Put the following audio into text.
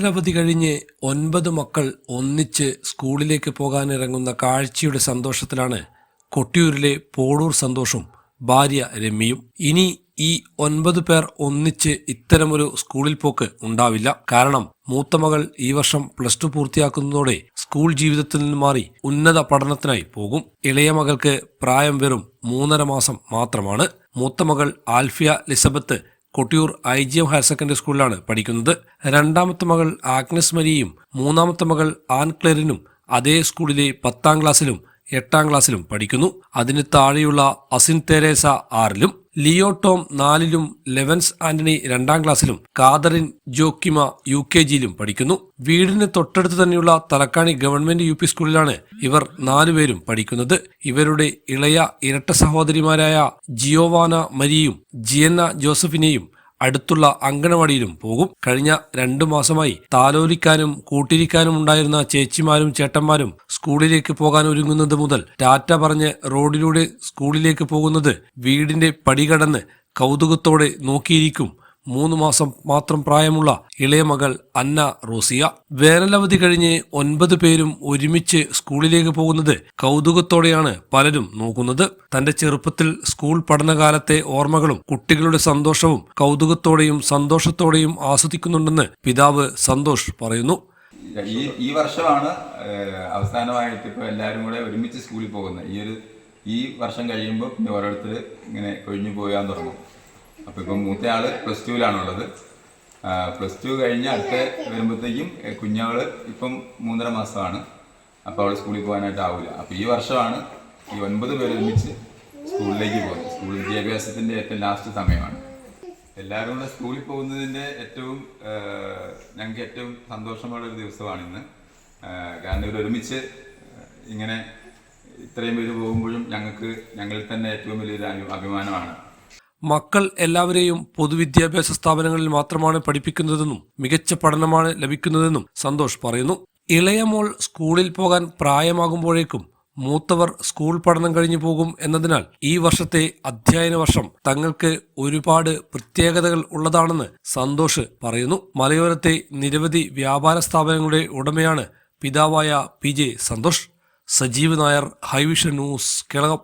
വേനലവധി കഴിഞ്ഞ് 9 മക്കൾ ഒന്നിച്ച് സ്കൂളിലേക്ക് പോകാനിറങ്ങുന്ന കാഴ്ചയുടെ സന്തോഷത്തിലാണ് കൊട്ടിയൂരിലെ പോളൂർ സന്തോഷും ഭാര്യ രമ്യയും. ഇനി ഈ 9 പേർ ഒന്നിച്ച് ഇത്തരമൊരു സ്കൂളിൽ പോക്ക് ഉണ്ടാവില്ല. കാരണം മൂത്ത മകൾ ഈ വർഷം +2 പൂർത്തിയാക്കുന്നതോടെ സ്കൂൾ ജീവിതത്തിൽ നിന്ന് മാറി ഉന്നത പഠനത്തിനായി പോകും. ഇളയ മകൾക്ക് പ്രായം വെറും 3.5 മാസം മാത്രമാണ്. മൂത്ത മകൾ Alfiya Lisabeth Kottiyoor IGM higher secondary സ്കൂളിലാണ് പഠിക്കുന്നത്. രണ്ടാമത്തെ മകൾ ആഗ്നസ് മരിയയും മൂന്നാമത്തെ മകൾ ആൻ ക്ലെറിനും അതേ സ്കൂളിലെ 10ാം ക്ലാസ്സിലും 8ാം ക്ലാസ്സിലും പഠിക്കുന്നു. അതിന് താഴെയുള്ള അസിൻ തെരേസ 6ലും, ലിയോ ടോം 4ലും, ലെവൻസ് ആന്റണി 2ാം ക്ലാസ്സിലും, കാതറിൻ ജോക്കിമ UKGയിലും പഠിക്കുന്നു. വീടിന് തൊട്ടടുത്ത് തന്നെയുള്ള തലക്കാണി ഗവൺമെന്റ് UP സ്കൂളിലാണ് ഇവർ 4 പേരും പഠിക്കുന്നത്. ഇവരുടെ ഇളയ ഇരട്ട സഹോദരിമാരായ ജിയോവാന മരിയയും ജിയന്ന ജോസഫിനെയും അടുത്തുള്ള അങ്കണവാടിയിലും പോകും. കഴിഞ്ഞ 2 മാസമായി താലോലിക്കാനും കൂട്ടിരിക്കാനും ഉണ്ടായിരുന്ന ചേച്ചിമാരും ചേട്ടന്മാരും സ്കൂളിലേക്ക് പോകാൻ ഒരുങ്ങുന്നത് മുതൽ ടാറ്റ പറഞ്ഞ് റോഡിലൂടെ സ്കൂളിലേക്ക് പോകുന്നത് വീടിന്റെ പടി കടന്ന് കൗതുകത്തോടെ നോക്കിയിരിക്കും 3 മാസം മാത്രം പ്രായമുള്ള ഇളയ മകൾ അന്ന റോസിയ. വേനലവധി കഴിഞ്ഞ് 9 പേരും ഒരുമിച്ച് സ്കൂളിലേക്ക് പോകുന്നത് കൗതുകത്തോടെയാണ് പലരും നോക്കുന്നത്. തന്റെ ചെറുപ്പത്തിൽ സ്കൂൾ പഠനകാലത്തെ ഓർമ്മകളും കുട്ടികളുടെ സന്തോഷവും കൗതുകത്തോടെയും സന്തോഷത്തോടെയും ആസ്വദിക്കുന്നുണ്ടെന്ന് പിതാവ് സന്തോഷ് പറയുന്നു. ഈ വർഷമാണ് അവസാനമായിട്ട് ഇപ്പോൾ എല്ലാവരും കൂടെ ഒരുമിച്ച് സ്കൂളിൽ പോകുന്നത്. ഈ വർഷം കഴിയുമ്പോൾ പിന്നെ ഓരോരുത്തർ ഇങ്ങനെ കൊഴിഞ്ഞു പോകാൻ തുടങ്ങും. അപ്പോൾ ഇപ്പം മൂത്തയാൾ +2ലാണുള്ളത്. +2 കഴിഞ്ഞ് അടുത്ത വരുമ്പോഴത്തേക്കും കുഞ്ഞവൾ ഇപ്പം 3.5 മാസമാണ്. അപ്പോൾ അവൾ സ്കൂളിൽ പോകാനായിട്ടാവില്ല. അപ്പോൾ ഈ വർഷമാണ് ഈ 9 പേര് ഒരുമിച്ച് സ്കൂളിലേക്ക് പോകുന്നത്. സ്കൂൾ വിദ്യാഭ്യാസത്തിൻ്റെ ഏറ്റവും ലാസ്റ്റ് സമയമാണ്. എല്ലാവരും കൂടെ സ്കൂളിൽ പോകുന്നതിൻ്റെ ഞങ്ങൾക്ക് ഏറ്റവും സന്തോഷമുള്ളൊരു ദിവസമാണ് ഇന്ന്. കാരണം ഇവരൊരുമിച്ച് ഇങ്ങനെ ഇത്രയും പേര് പോകുമ്പോഴും ഞങ്ങളിൽ തന്നെ ഏറ്റവും വലിയൊരു അഭിമാനമാണ്. മക്കൾ എല്ലാവരെയും പൊതുവിദ്യാഭ്യാസ സ്ഥാപനങ്ങളിൽ മാത്രമാണ് പഠിപ്പിക്കുന്നതെന്നും മികച്ച പഠനമാണ് ലഭിക്കുന്നതെന്നും സന്തോഷ് പറയുന്നു. ഇളയ മോൾ സ്കൂളിൽ പോകാൻ പ്രായമാകുമ്പോഴേക്കും മൂത്തവർ സ്കൂൾ പഠനം കഴിഞ്ഞു പോകും എന്നതിനാൽ ഈ വർഷത്തെ അധ്യയന വർഷം തങ്ങൾക്ക് ഒരുപാട് പ്രത്യേകതകൾ ഉള്ളതാണെന്ന് സന്തോഷ് പറയുന്നു. മലയോരത്തെ നിരവധി വ്യാപാര സ്ഥാപനങ്ങളുടെ ഉടമയാണ് പിതാവായ PJ സന്തോഷ്. സജീവ് നായർ, ഹൈവിഷൻ ന്യൂസ്, കേളകം.